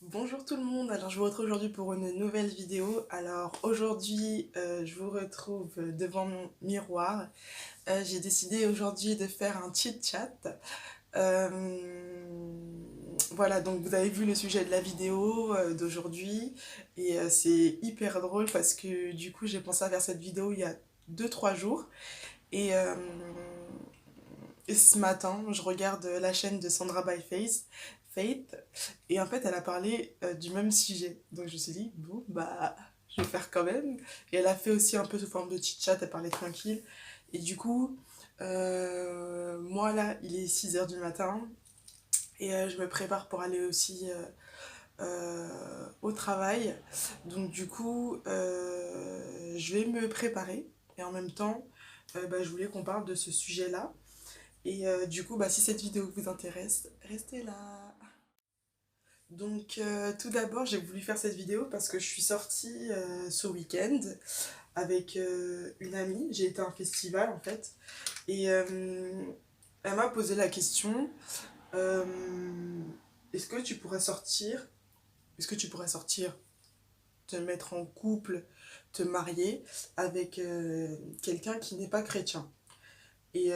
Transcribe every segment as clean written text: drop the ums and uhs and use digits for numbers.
Bonjour tout le monde, alors je vous retrouve aujourd'hui pour une nouvelle vidéo. Alors aujourd'hui je vous retrouve devant mon miroir. J'ai décidé aujourd'hui de faire un chit chat. Voilà, donc vous avez vu le sujet de la vidéo d'aujourd'hui et c'est hyper drôle parce que du coup j'ai pensé à faire cette vidéo il y a 2-3 jours et, euh, et ce matin je regarde la chaîne de Sandra by Faith, et en fait elle a parlé du même sujet, donc je me suis dit bon bah je vais faire quand même, et elle a fait aussi un peu sous forme de chit chat, elle parlait tranquille et du coup moi là il est 6 heures du matin et je me prépare pour aller aussi au travail. Donc du coup, je vais me préparer et en même temps, bah, je voulais qu'on parle de ce sujet-là. Et du coup, bah, si cette vidéo vous intéresse, restez là. Donc tout d'abord, j'ai voulu faire cette vidéo parce que je suis sortie ce week-end avec une amie. J'ai été à un festival en fait. Et elle m'a posé la question, euh, est-ce que tu pourrais sortir est-ce que tu pourrais sortir, te mettre en couple, te marier avec quelqu'un qui n'est pas chrétien? Et,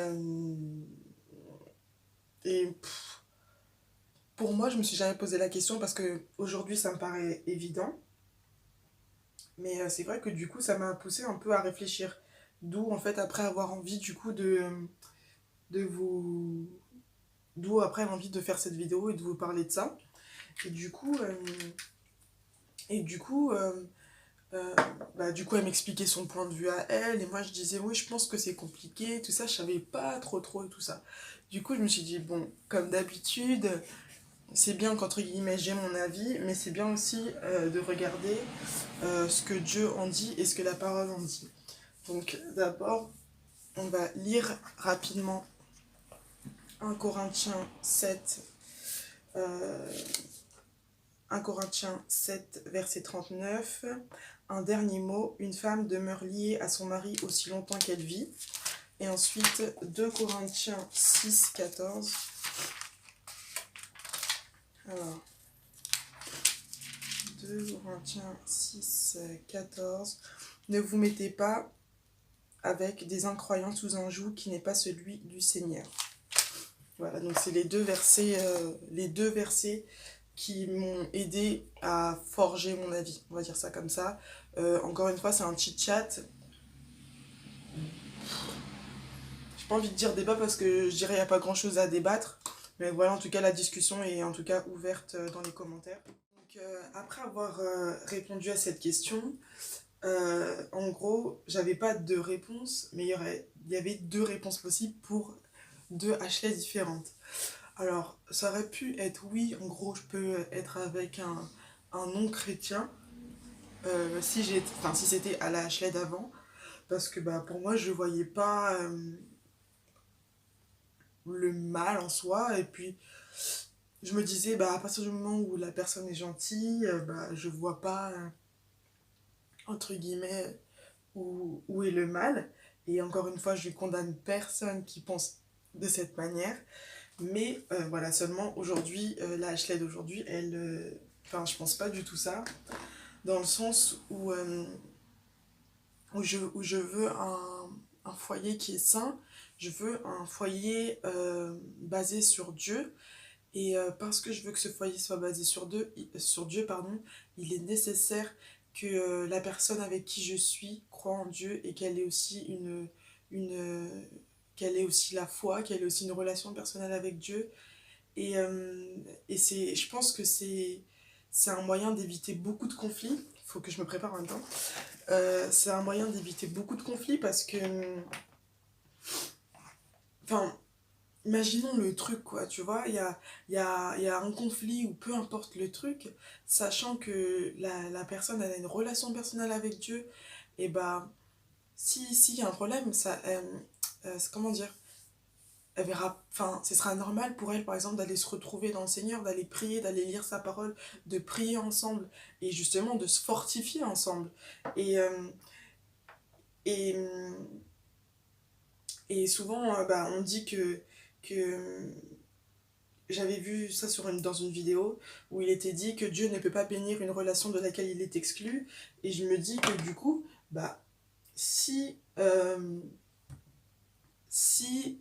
et pour moi, je me suis jamais posé la question parce que aujourd'hui ça me paraît évident. Mais c'est vrai que du coup, ça m'a poussé un peu à réfléchir. D'où, en fait, après avoir envie du coup de vous... D'où après l'envie de faire cette vidéo et de vous parler de ça. Et du coup, euh, et du coup, Euh, bah, du coup, elle m'expliquait son point de vue à elle, et moi je disais, oui, je pense que c'est compliqué, tout ça, je savais pas trop et tout ça. Du coup, je me suis dit, bon, comme d'habitude, c'est bien qu'entre guillemets j'ai mon avis, mais c'est bien aussi de regarder ce que Dieu en dit et ce que la parole en dit. Donc, d'abord, on va lire rapidement 1 Corinthiens 7, euh, 1 Corinthiens 7, verset 39. Un dernier mot, une femme demeure liée à son mari aussi longtemps qu'elle vit. Et ensuite, 2 Corinthiens 6, 14. Alors, 2 Corinthiens 6, 14. Ne vous mettez pas avec des incroyants sous un joug qui n'est pas celui du Seigneur. Voilà, donc c'est les deux versets qui m'ont aidé à forger mon avis, on va dire ça comme ça. Encore une fois, c'est un chit chat. J'ai pas envie de dire débat parce que je dirais qu'il n'y a pas grand chose à débattre. Mais voilà, en tout cas, la discussion est en tout cas ouverte dans les commentaires. Donc, après avoir répondu à cette question, en gros, j'avais pas de réponse, mais il y avait deux réponses possibles pour deux Ashley différentes. Alors, ça aurait pu être oui, en gros, je peux être avec un non-chrétien, si c'était à la Ashley d'avant, parce que bah, pour moi, je voyais pas le mal en soi, et puis je me disais, bah, à partir du moment où la personne est gentille, bah, je vois pas, entre guillemets, où est le mal. Et encore une fois, je ne condamne personne qui pense de cette manière. Mais voilà, seulement aujourd'hui, la Ashley d'aujourd'hui, elle. Enfin, je pense pas du tout ça. Dans le sens où je veux un foyer qui est sain. Je veux un foyer basé sur Dieu. Et parce que je veux que ce foyer soit basé sur Dieu, pardon, il est nécessaire que la personne avec qui je suis croit en Dieu et qu'elle ait aussi une qu'elle ait aussi la foi, qu'elle ait aussi une relation personnelle avec Dieu. Et je pense que c'est un moyen d'éviter beaucoup de conflits. Il faut que je me prépare en même temps. C'est un moyen d'éviter beaucoup de conflits parce que, enfin, imaginons le truc, quoi, tu vois, il y a un conflit ou peu importe le truc, sachant que la personne elle a une relation personnelle avec Dieu, et bah, s'il y a un problème, comment dire, elle verra, enfin, ce sera normal pour elle, par exemple, d'aller se retrouver dans le Seigneur, d'aller prier, d'aller lire sa parole, de prier ensemble, et justement de se fortifier ensemble. Et, et, et souvent, bah, on dit que j'avais vu ça dans une vidéo où il était dit que Dieu ne peut pas bénir une relation de laquelle il est exclu. Et je me dis que du coup, bah, si, si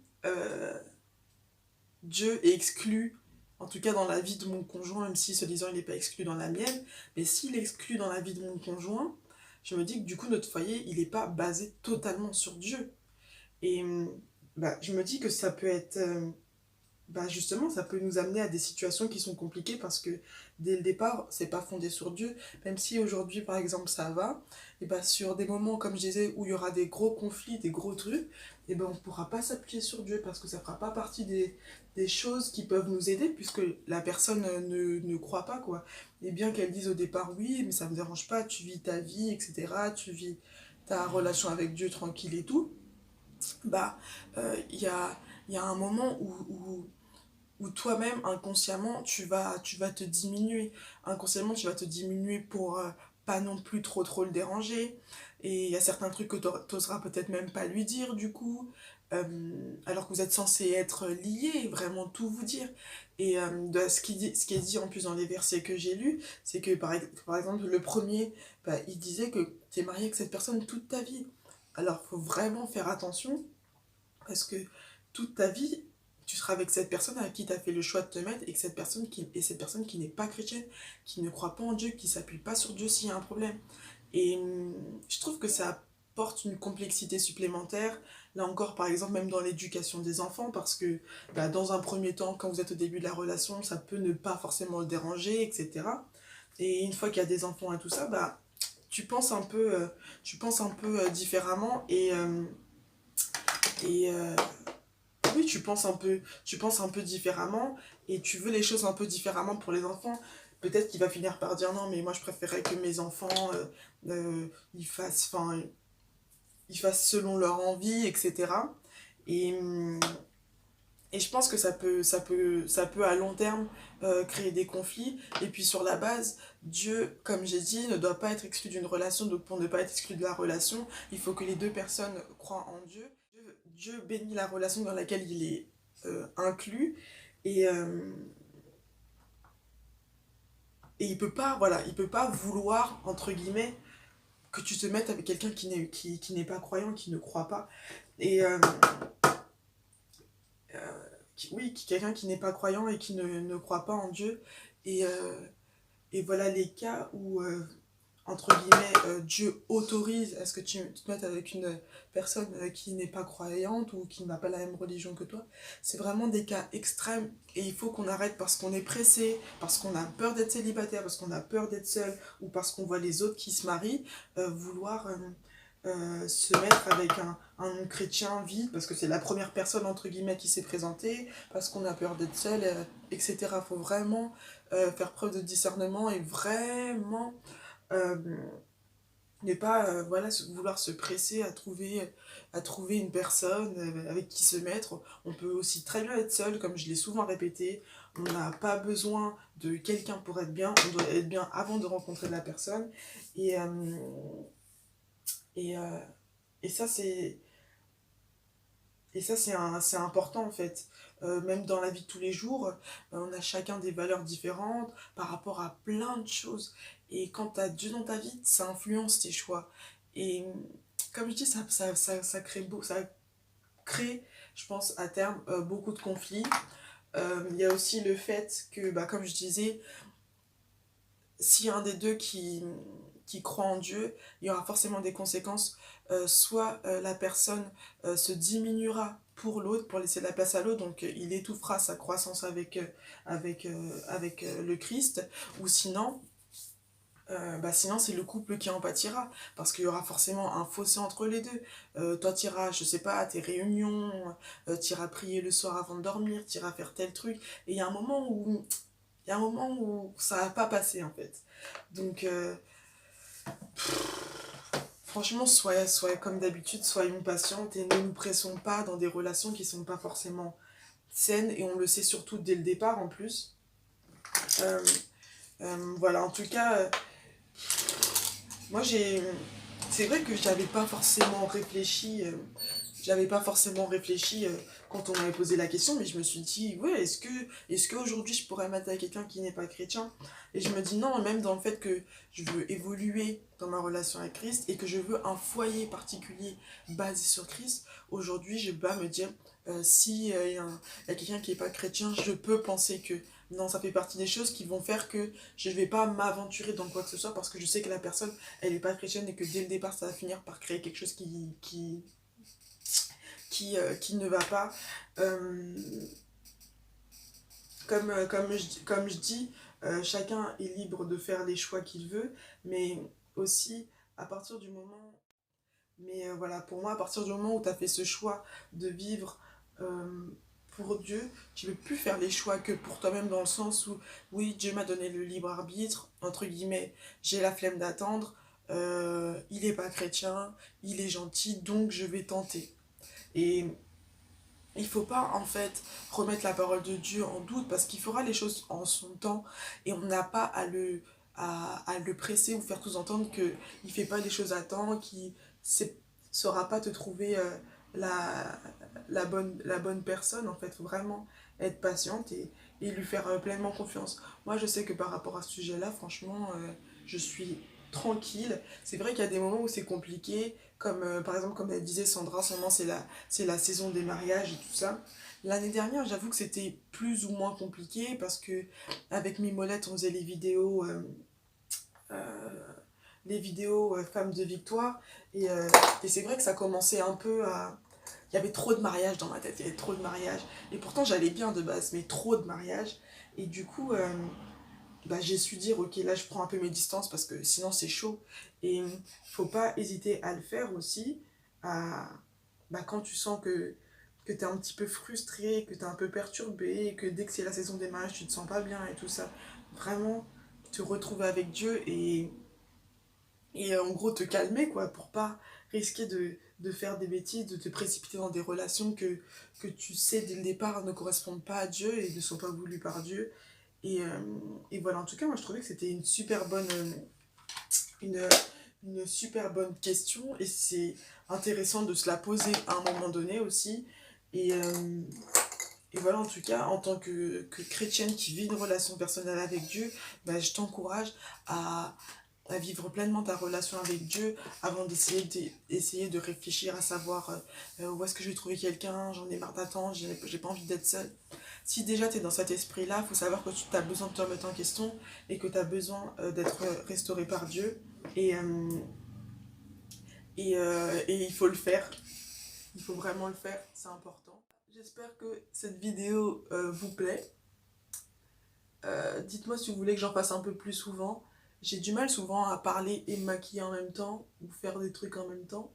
Dieu est exclu, en tout cas dans la vie de mon conjoint, même si soi-disant il n'est pas exclu dans la mienne, mais s'il est exclu dans la vie de mon conjoint, je me dis que du coup notre foyer, il n'est pas basé totalement sur Dieu. Et bah, je me dis que ça peut être bah justement, ça peut nous amener à des situations qui sont compliquées parce que dès le départ, c'est pas fondé sur Dieu. Même si aujourd'hui, par exemple, ça va, et bah sur des moments, comme je disais, où il y aura des gros conflits, des gros trucs, et ben on pourra pas s'appuyer sur Dieu parce que ça fera pas partie des choses qui peuvent nous aider puisque la personne ne croit pas, quoi. Et bien qu'elle dise au départ, oui, mais ça me dérange pas, tu vis ta vie, etc., tu vis ta relation avec Dieu tranquille et tout, bah, il y a un moment où toi-même, inconsciemment, tu vas te diminuer. Inconsciemment, tu vas te diminuer pour pas non plus trop le déranger. Et il y a certains trucs que t'oseras peut-être même pas lui dire, du coup. Alors que vous êtes censés être liés, vraiment tout vous dire. Et ce qui est dit en plus dans les versets que j'ai lus, c'est que par exemple, le premier, bah, il disait que tu es marié avec cette personne toute ta vie. Alors, faut vraiment faire attention parce que toute ta vie, tu seras avec cette personne à qui tu as fait le choix de te mettre et cette personne qui n'est pas chrétienne, qui ne croit pas en Dieu, qui s'appuie pas sur Dieu s'il y a un problème. Et je trouve que ça apporte une complexité supplémentaire. Là encore, par exemple, même dans l'éducation des enfants, parce que bah, dans un premier temps, quand vous êtes au début de la relation, ça peut ne pas forcément le déranger, etc. Et une fois qu'il y a des enfants et tout ça, bah, tu penses un peu différemment et oui, tu penses un peu différemment et tu veux les choses un peu différemment pour les enfants. Peut-être qu'il va finir par dire non, mais moi je préférais que mes enfants ils fassent selon leur envie, etc. Et, et je pense que ça peut à long terme créer des conflits. Et puis sur la base, Dieu, comme j'ai dit, ne doit pas être exclu d'une relation. Donc pour ne pas être exclu de la relation, il faut que les deux personnes croient en Dieu. Dieu bénit la relation dans laquelle il est inclus. Et, euh, et il peut pas, voilà, il peut pas vouloir, entre guillemets, que tu te mettes avec quelqu'un qui n'est pas croyant, qui ne croit pas. Et oui, quelqu'un qui n'est pas croyant et qui ne croit pas en Dieu. Et, euh, et voilà les cas où, entre guillemets, Dieu autorise à ce que tu te mettes avec une personne qui n'est pas croyante ou qui n'a pas la même religion que toi. C'est vraiment des cas extrêmes et il faut qu'on arrête parce qu'on est pressé, parce qu'on a peur d'être célibataire, parce qu'on a peur d'être seul ou parce qu'on voit les autres qui se marient, vouloir se mettre avec un non-chrétien vide parce que c'est la première personne entre guillemets qui s'est présentée, parce qu'on a peur d'être seul, etc. Faut vraiment faire preuve de discernement et vraiment euh, ne pas voilà, vouloir se presser à trouver une personne avec qui se mettre. On peut aussi très bien être seul, comme je l'ai souvent répété. On n'a pas besoin de quelqu'un pour être bien. On doit être bien avant de rencontrer la personne. Et, et, euh, et ça, c'est, et ça, c'est important en fait. Même dans la vie de tous les jours, on a chacun des valeurs différentes par rapport à plein de choses. Et quand tu as Dieu dans ta vie, ça influence tes choix. Et comme je dis, ça crée, je pense, à terme, beaucoup de conflits. Il y a aussi le fait que, bah, comme je disais, s'il y a un des deux qui croit en Dieu, il y aura forcément des conséquences. Soit la personne se diminuera pour l'autre, pour laisser la place à l'autre, donc il étouffera sa croissance avec le Christ, ou sinon, bah sinon c'est le couple qui en pâtira, parce qu'il y aura forcément un fossé entre les deux. Toi t'iras, je sais pas, à tes réunions, t'iras prier le soir avant de dormir, t'iras faire tel truc, et il y a un moment où ça va pas passer en fait. Donc franchement, soyez comme d'habitude, soyons patientes et ne nous pressons pas dans des relations qui sont pas forcément saines, et on le sait surtout dès le départ en plus. Euh, voilà, en tout cas, moi j'ai. C'est vrai que j'avais pas forcément réfléchi j'avais pas forcément réfléchi quand on m'avait posé la question, mais je me suis dit, ouais, est-ce qu'aujourd'hui je pourrais m'attacher à quelqu'un qui n'est pas chrétien? Et je me dis non, même dans le fait que je veux évoluer dans ma relation avec Christ et que je veux un foyer particulier basé sur Christ, aujourd'hui je peux me dire, si y a quelqu'un qui n'est pas chrétien, je peux penser que non, ça fait partie des choses qui vont faire que je ne vais pas m'aventurer dans quoi que ce soit parce que je sais que la personne, elle n'est pas chrétienne et que dès le départ, ça va finir par créer quelque chose qui ne va pas. Euh, comme je dis, chacun est libre de faire les choix qu'il veut, mais aussi à partir du moment... Mais voilà, pour moi, à partir du moment où tu as fait ce choix de vivre euh, pour Dieu, tu ne veux plus faire les choix que pour toi-même dans le sens où, oui, Dieu m'a donné le libre arbitre, entre guillemets, j'ai la flemme d'attendre, il n'est pas chrétien, il est gentil, donc je vais tenter. Et il faut pas en fait remettre la parole de Dieu en doute parce qu'il fera les choses en son temps et on n'a pas à le presser ou faire tous entendre qu'il ne fait pas les choses à temps, qu'il ne saura pas te trouver la, la bonne personne. En fait, il faut vraiment être patiente et lui faire pleinement confiance. Moi, je sais que par rapport à ce sujet-là, franchement, je suis tranquille. C'est vrai qu'il y a des moments où c'est compliqué, comme par exemple, comme elle disait Sandra, en ce moment c'est la saison des mariages et tout ça. L'année dernière, j'avoue que c'était plus ou moins compliqué parce que avec Mimolette, on faisait les vidéos femmes de victoire et c'est vrai que ça commençait un peu à... Il y avait trop de mariages dans ma tête, il y avait trop de mariages. Et pourtant, j'allais bien de base, mais trop de mariages. Et du coup, bah, j'ai su dire, ok, là, je prends un peu mes distances parce que sinon, c'est chaud. Et faut pas hésiter à le faire aussi, à, bah, quand tu sens que tu es un petit peu frustré, que tu es un peu perturbé, et que dès que c'est la saison des mariages, tu te sens pas bien et tout ça. Vraiment, te retrouver avec Dieu et en gros te calmer quoi pour pas risquer de faire des bêtises, de te précipiter dans des relations que tu sais dès le départ ne correspondent pas à Dieu et ne sont pas voulues par Dieu. Et, et voilà, en tout cas, moi je trouvais que c'était une, une super bonne question et c'est intéressant de se la poser à un moment donné aussi. Et, et voilà, en tout cas, en tant que chrétienne qui vit une relation personnelle avec Dieu, bah, je t'encourage à vivre pleinement ta relation avec Dieu avant d'essayer de réfléchir à savoir où est-ce que je vais trouver quelqu'un, j'en ai marre d'attendre, j'ai pas envie d'être seule. Si déjà tu es dans cet esprit-là, il faut savoir que tu as besoin de te remettre en question et que tu as besoin d'être restauré par Dieu. Et, et il faut le faire. Il faut vraiment le faire, c'est important. J'espère que cette vidéo vous plaît. Dites-moi si vous voulez que j'en fasse un peu plus souvent. J'ai du mal souvent à parler et me maquiller en même temps ou faire des trucs en même temps.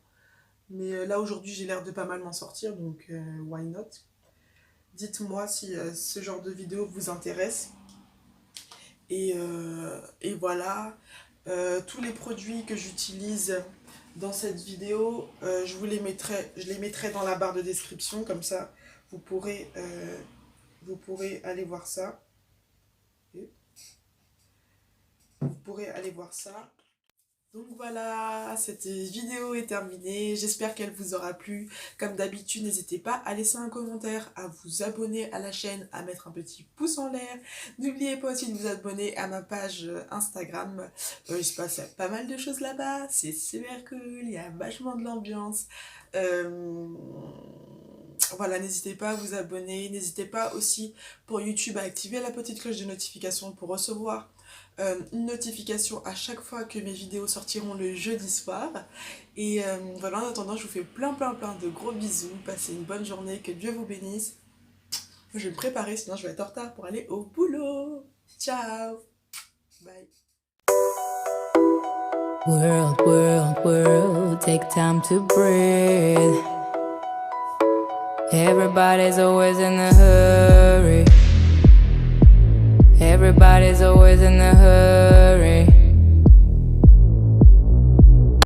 Mais là aujourd'hui j'ai l'air de pas mal m'en sortir, donc why not? Dites-moi si ce genre de vidéo vous intéresse. Et voilà, tous les produits que j'utilise dans cette vidéo, je les mettrai dans la barre de description, comme ça vous pourrez aller voir ça. Vous pourrez aller voir ça. Donc voilà, cette vidéo est terminée, j'espère qu'elle vous aura plu. Comme d'habitude, n'hésitez pas à laisser un commentaire, à vous abonner à la chaîne, à mettre un petit pouce en l'air. N'oubliez pas aussi de vous abonner à ma page Instagram, il se passe pas mal de choses là-bas, c'est super cool, il y a vachement de l'ambiance. Voilà, n'hésitez pas à vous abonner, n'hésitez pas aussi pour YouTube à activer la petite cloche de notification pour recevoir une notification à chaque fois que mes vidéos sortiront le jeudi soir. Et voilà, en attendant, je vous fais plein de gros bisous. Passez une bonne journée, que Dieu vous bénisse. Je vais me préparer, sinon je vais être en retard pour aller au boulot. Ciao. Bye. World, world, world, take time to breathe. Everybody's always in a hurry. Everybody's always in a hurry.